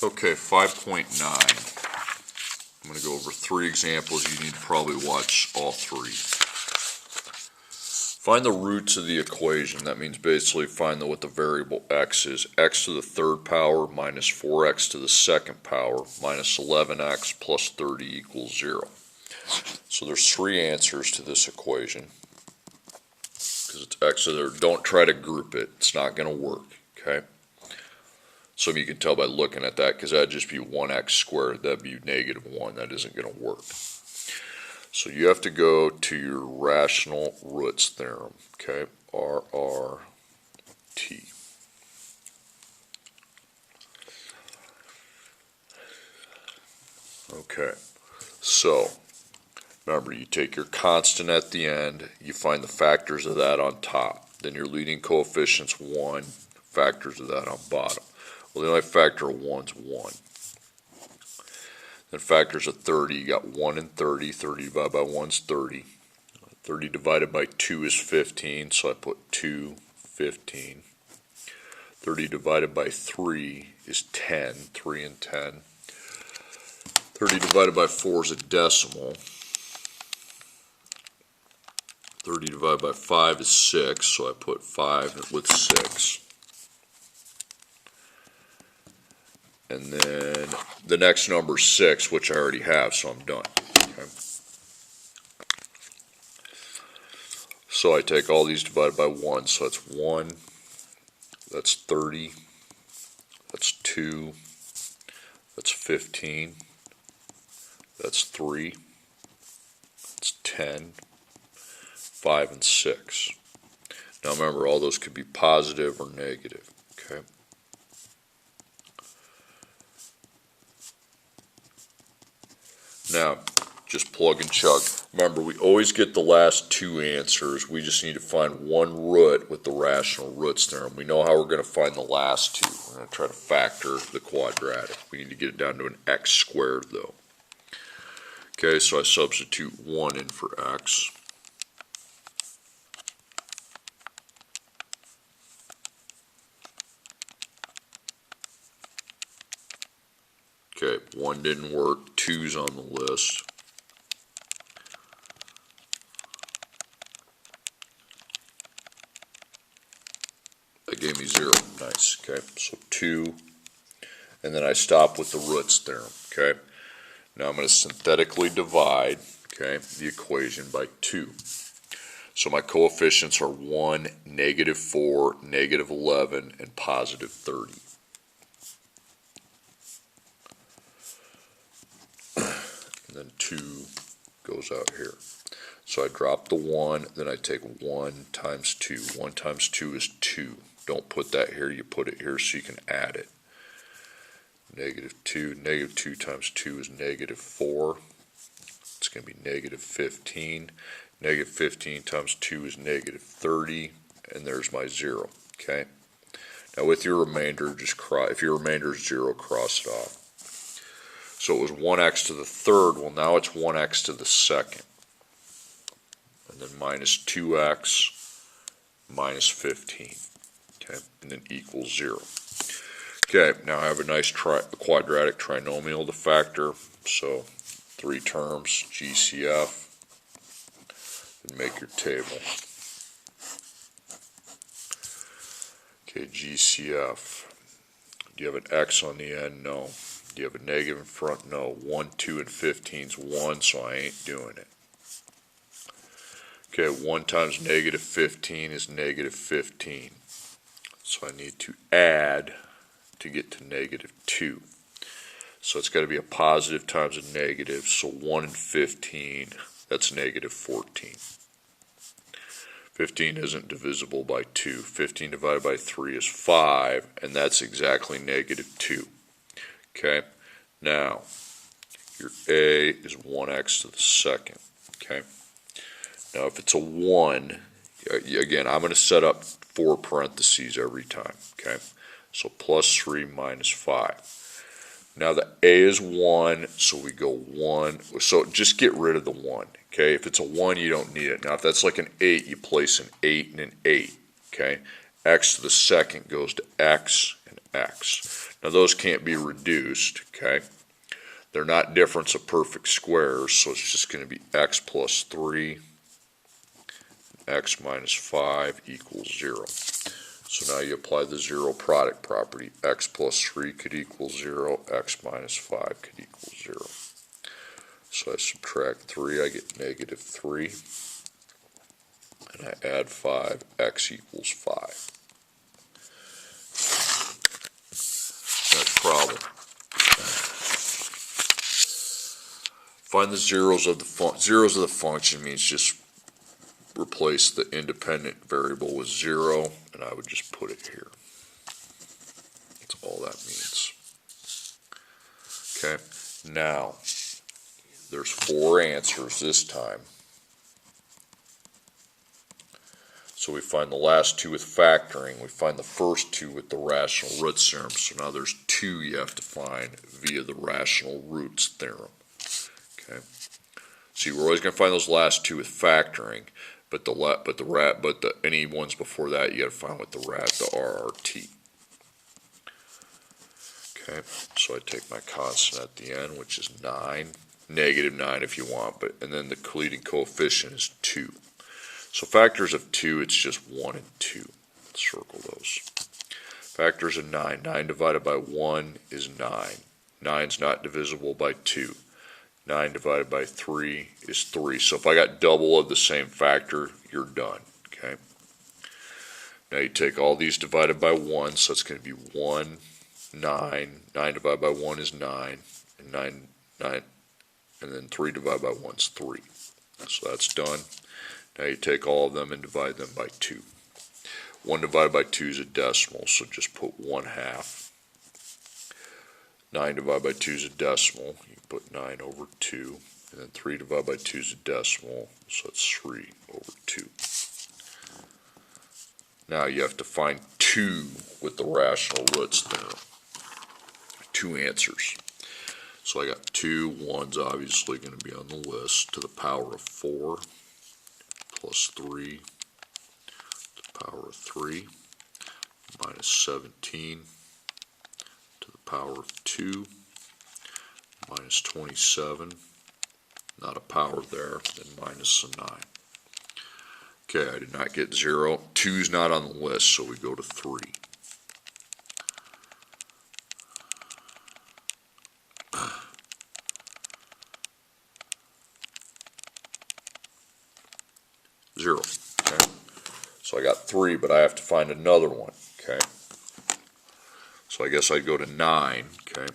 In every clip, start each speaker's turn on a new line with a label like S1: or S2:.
S1: Okay, 5.9. I'm going to go over 3 examples. You need to probably watch all 3. Find the roots of the equation. That means basically find what the variable x is. X to the third power minus 4x to the second power minus 11x plus 30 equals 0. So there's 3 answers to this equation. Because it's x to the, don't try to group it. It's not going to work. Okay. Some of you can tell by looking at that, because that'd just be 1x squared. That'd be -1. That isn't going to work. So you have to go to your rational roots theorem. Okay, RRT. Okay, so remember, you take your constant at the end, you find the factors of that on top. Then your leading coefficient's 1, factors of that on bottom. Well, the only factor of 1's 1. Then factors of 30, you got 1 and 30. 30 divided by 1's 30. 30 divided by 2 is 15, so I put 2, 15. 30 divided by 3 is 10, 3 and 10. 30 divided by 4 is a decimal. 30 divided by 5 is 6, so I put 5 with 6. And then the next number is 6, which I already have, so I'm done. Okay. So I take all these divided by 1, so that's 1, that's 30, that's 2, that's 15, that's 3, that's 10, 5, and 6. Now remember, all those could be positive or negative. Okay. Now, just plug and chug. Remember, we always get the last 2 answers. We just need to find one root with the rational roots theorem. We know how we're going to find the last 2. We're going to try to factor the quadratic. We need to get it down to an x squared, though. Okay, so I substitute 1 in for x. Okay, 1 didn't work, 2's on the list. That gave me 0. Nice. Okay, so 2, and then I stop with the roots theorem. Okay, now I'm going to synthetically divide, okay, the equation by 2. So my coefficients are 1, -4, -11, and +30. Then 2 goes out here. So I drop the 1, then I take 1 times 2. 1 times 2 is 2. Don't put that here, you put it here so you can add it. -2, -2 times 2 is -4. It's going to be -15. -15 times 2 is -30, and there's my 0. Okay. Now with your remainder, just if your remainder is 0, cross it off. So it was 1x to the third. Well, now it's 1x to the second. And then minus 2x minus 15. Okay, and then equals 0. Okay, now I have a nice quadratic trinomial to factor. So 3 terms, GCF, and make your table. Okay, GCF. Do you have an x on the end? No. Do you have a negative in front? No. 1, 2, and 15 is 1, so I ain't doing it. Okay, 1 times -15 is -15. So I need to add to get to -2. So it's got to be a positive times a negative. So 1 and 15, that's -14. 15 isn't divisible by 2. 15 divided by 3 is 5, and that's exactly -2. Okay, now your A is 1x to the second. Okay, now if it's a 1, again, I'm going to set up 4 parentheses every time. Okay, so plus 3 minus 5. Now the A is 1, so we go 1. So just get rid of the 1. Okay, if it's a 1, you don't need it. Now if that's like an 8, you place an 8 and an 8. Okay, x to the second goes to x and x. Now those can't be reduced, okay? They're not difference of perfect squares, so it's just going to be x plus 3, x minus 5 equals 0. So now you apply the zero product property. X plus 3 could equal 0, x minus 5 could equal 0. So I subtract 3, I get negative 3. And I add 5, x equals 5. Next problem. Find the zeros of the function. Zeros of the function means just replace the independent variable with 0, and I would just put it here. That's all that means. Okay, now there's 4 answers this time. So we find the last 2 with factoring. We find the first 2 with the rational roots theorem. So now there's 2 you have to find via the rational roots theorem. Okay. See, we're always going to find those last 2 with factoring, but any ones before that you got to find with the RRT. Okay. So I take my constant at the end, which is 9, negative 9 if you want, and then the leading coefficient is 2. So factors of 2, it's just 1 and 2. Circle those. Factors of 9. 9 divided by 1 is 9. 9 is not divisible by 2. 9 divided by 3 is 3. So if I got double of the same factor, you're done. Okay. Now you take all these divided by 1, so it's going to be 1, 9. 9 divided by 1 is 9. And 9, and then 3 divided by 1 is 3. So that's done. Now you take all of them and divide them by 2. 1 divided by 2 is a decimal, so just put 1/2. 9 divided by 2 is a decimal, you put 9 over 2. And then 3 divided by 2 is a decimal, so it's 3 over 2. Now you have to find 2 with the rational roots theorem. 2 answers. So I got 2. 1's obviously going to be on the list. To the power of 4. Plus 3 to the power of 3 minus 17 to the power of 2 minus 27, not a power there, then minus a 9. Okay, I did not get 0. 2's not on the list, so we go to 3. Zero. Okay. So I got 3, but I have to find another one. Okay. So I guess I'd go to 9. Okay.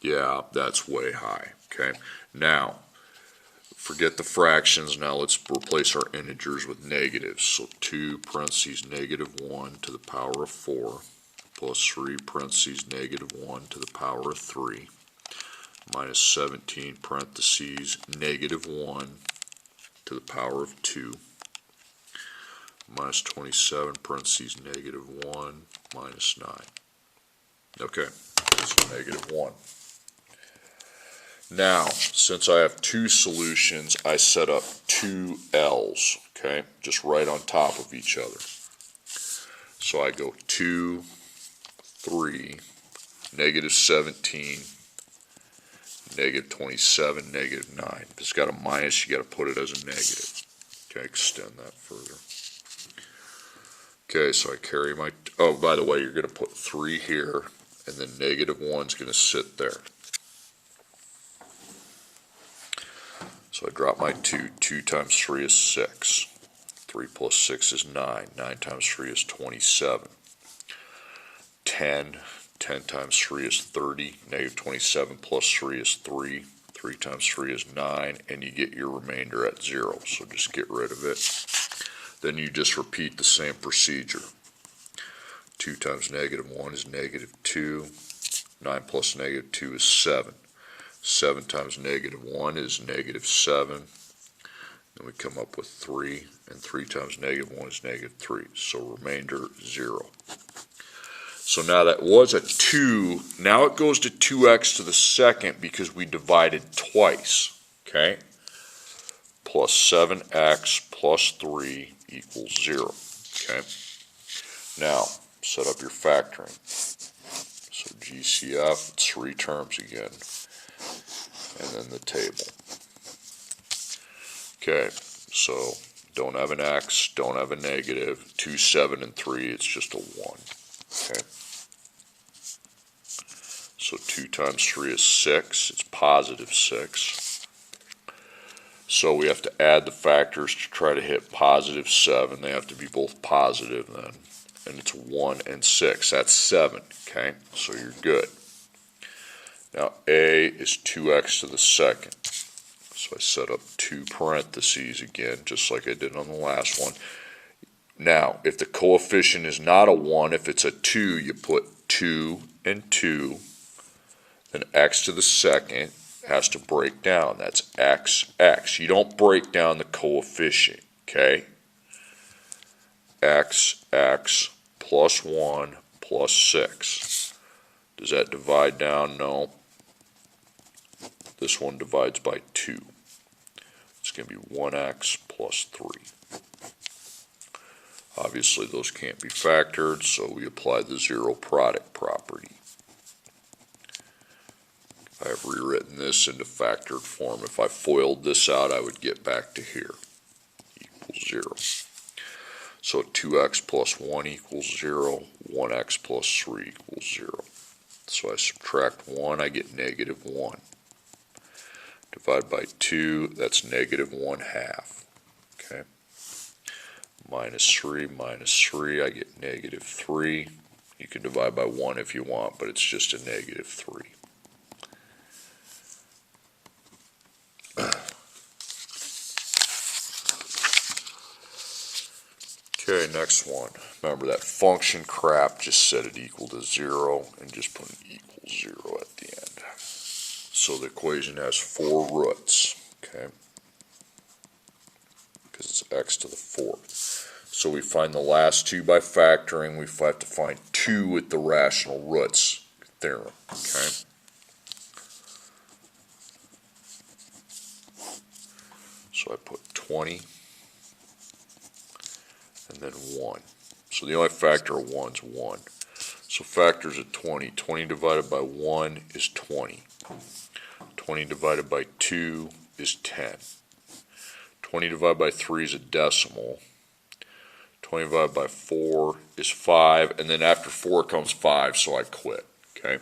S1: Yeah, that's way high. Okay. Now, forget the fractions. Now let's replace our integers with negatives. So 2 parentheses negative 1 to the power of 4. Plus 3 parentheses negative 1 to the power of 3 minus 17 parentheses negative 1 to the power of 2 minus 27 parentheses negative 1 minus 9. Okay, it's negative 1. Now, since I have 2 solutions, I set up 2 L's, okay, just right on top of each other. So I go 2, 3, negative 17, negative 27, negative 9. If it's got a minus, you got to put it as a negative. Okay, extend that further. Okay, so I carry my, oh, by the way, you're going to put 3 here, and then negative 1's going to sit there. So I drop my 2. 2 times 3 is 6. 3 plus 6 is 9. 9 times 3 is 27. 10. 10 times 3 is 30. Negative 27 plus 3 is 3. 3 times 3 is 9. And you get your remainder at 0. So just get rid of it. Then you just repeat the same procedure. 2 times negative 1 is negative 2. 9 plus negative 2 is 7. 7 times negative 1 is negative 7. Then we come up with 3. And 3 times negative 1 is negative 3. So remainder 0. So now that was a 2. Now it goes to 2x to the second because we divided twice. okay? Plus 7x plus 3 equals 0, okay? Now, set up your factoring. So GCF, it's 3 terms again, and then the table. Okay, so don't have an x, don't have a negative, 2, 7, and 3, it's just a 1, okay? So 2 times 3 is 6, it's positive 6. So we have to add the factors to try to hit positive 7. They have to be both positive then. And it's 1 and 6, that's 7, okay? So you're good. Now a is 2x to the second. So I set up 2 parentheses again, just like I did on the last one. Now, if the coefficient is not a 1, if it's a 2, you put 2 and 2. Then x to the second has to break down. That's x. You don't break down the coefficient, okay? x plus 1 plus 6. Does that divide down? No. This one divides by 2. It's going to be 1x plus 3. Obviously, those can't be factored, so we apply the zero product property. I have rewritten this into factored form. If I FOILed this out, I would get back to here, equals 0. So 2x plus 1 equals 0, 1x plus 3 equals 0. So I subtract 1, I get negative 1. Divide by 2, that's negative 1/2. Okay. Minus 3, I get negative 3. You can divide by 1 if you want, but it's just a negative 3. Okay, next one. Remember that function crap, just set it equal to 0 and just put an equals 0 at the end. So the equation has 4 roots, okay? Because it's x to the 4th. So we find the last 2 by factoring. We have to find 2 with the rational roots theorem, okay? So I put 20 and then 1. So the only factor of 1 is 1. So factors of 20. 20 divided by 1 is 20. 20 divided by 2 is 10. 20 divided by 3 is a decimal. 20 divided by 4 is 5. And then after 4 comes 5, so I quit. Okay?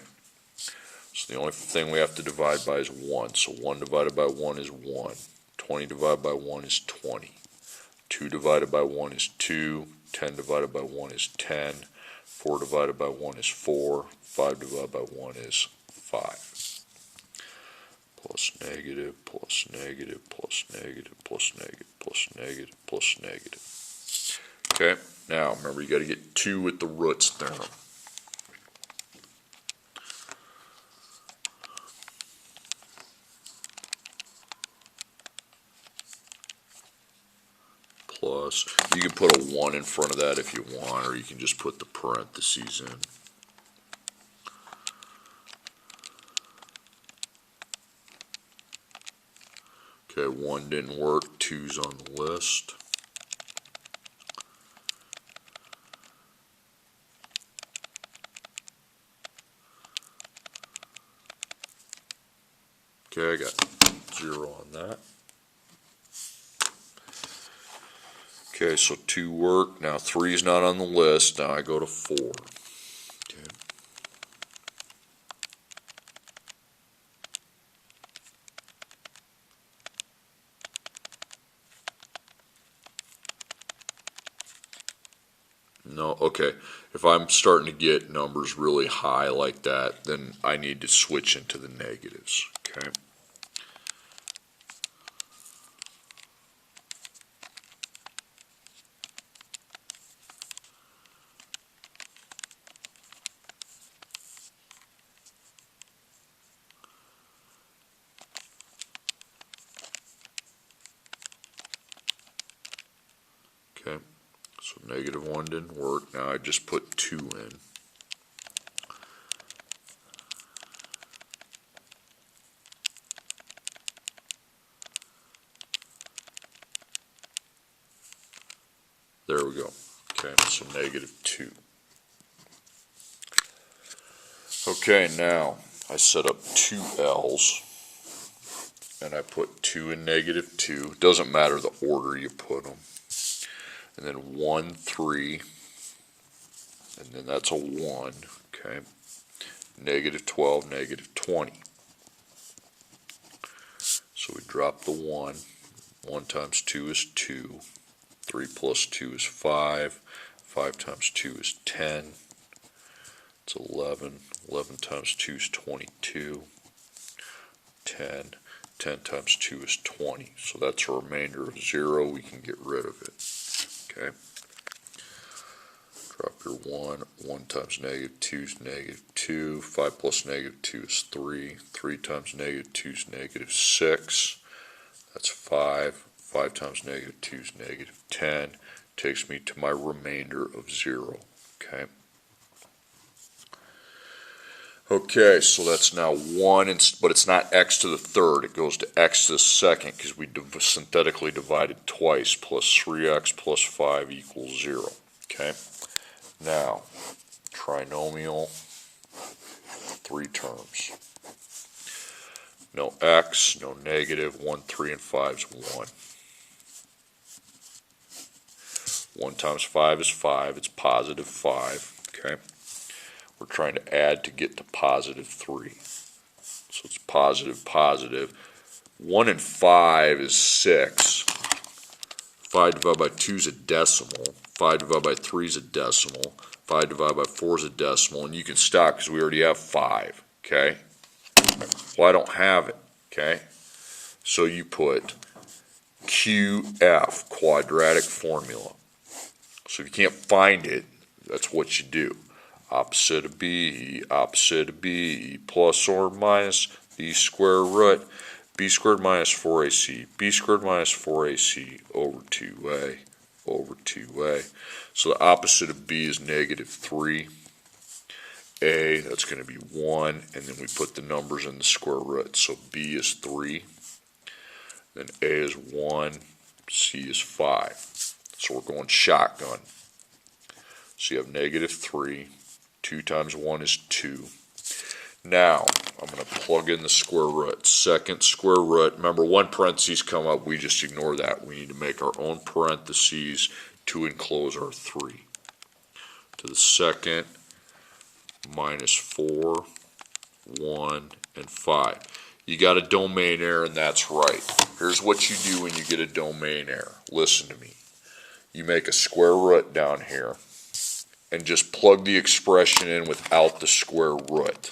S1: So the only thing we have to divide by is 1. So 1 divided by 1 is 1. 20 divided by 1 is 20. 2 divided by 1 is 2. 10 divided by 1 is 10. 4 divided by 1 is 4. 5 divided by 1 is 5. Plus negative, plus negative, plus negative, plus negative, plus negative, plus negative. Okay, now remember you got to get 2 with the roots theorem. Plus, you can put a 1 in front of that if you want, or you can just put the parentheses in. Okay, 1 didn't work, 2's on the list. Okay, I got 0 on that. Okay, so 2 worked. Now 3's not on the list. Now I go to 4. Okay. No, okay. If I'm starting to get numbers really high like that, then I need to switch into the negatives. Okay. Okay. So negative 1 didn't work. Now I just put 2 in. There we go. Okay, so negative 2. Okay, now I set up two L's, and I put 2 and negative 2. Doesn't matter the order you put them. And then 1, 3, and then that's a 1, okay. Negative 12, negative 20. So we drop the 1. 1 times 2 is 2. 3 plus 2 is 5. 5 times 2 is 10. It's 11. 11 times 2 is 22. 10. 10 times 2 is 20. So that's a remainder of 0. We can get rid of it. Okay. Drop your 1. 1 times negative 2 is negative 2. 5 plus negative 2 is 3. 3 times negative 2 is negative 6. That's 5. 5 times negative 2 is negative 10. Takes me to my remainder of 0. Okay. Okay, so that's now 1, but it's not x to the third. It goes to x to the second because we synthetically divided twice. Plus 3x plus 5 equals 0. Okay. Now, trinomial, 3 terms. No x, no negative, 1, 3, and 5 is 1. 1 times 5 is 5, it's positive 5, okay? We're trying to add to get to positive 3. So it's positive, positive. 1 and 5 is 6. 5 divided by 2 is a decimal. 5 divided by 3 is a decimal. 5 divided by 4 is a decimal. And you can stop because we already have 5, okay? Well, I don't have it, okay? So you put QF, quadratic formula. So if you can't find it, that's what you do. Opposite of B, plus or minus the square root, B squared minus 4AC, B squared minus 4AC over 2A, over 2A. So the opposite of B is negative 3. A, that's going to be 1, and then we put the numbers in the square root. So B is 3, then A is 1, C is 5. So we're going shotgun. So you have negative 3. 2 times 1 is 2. Now, I'm going to plug in the square root. Second square root. Remember, when parentheses come up, we just ignore that. We need to make our own parentheses to enclose our 3. To the second, minus 4, 1, and 5. You got a domain error, and that's right. Here's what you do when you get a domain error. Listen to me. You make a square root down here and just plug the expression in without the square root.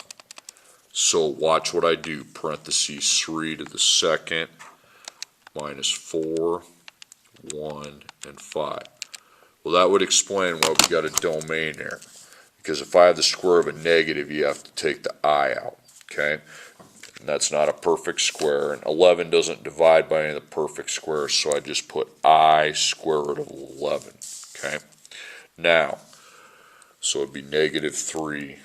S1: So watch what I do. Parentheses 3 to the second, minus 4, 1, and 5. Well, that would explain why we got a domain error. Because if I have the square of a negative, you have to take the I out. Okay? And that's not a perfect square. And 11 doesn't divide by any of the perfect squares, so I just put I square root of 11. Okay? Now, so it would be negative 3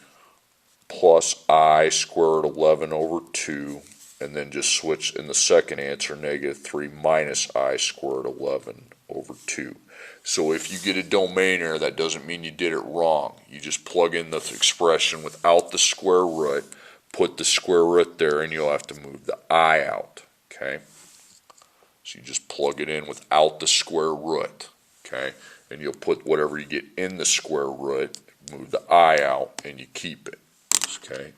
S1: plus I square root of 11 over 2, and then just switch in the second answer, negative 3 minus I square root of 11 over 2. So if you get a domain error, that doesn't mean you did it wrong. You just plug in the expression without the square root, put the square root there, and you'll have to move the I out. Okay? So you just plug it in without the square root. Okay? And you'll put whatever you get in the square root, move the I out, and you keep it. Okay?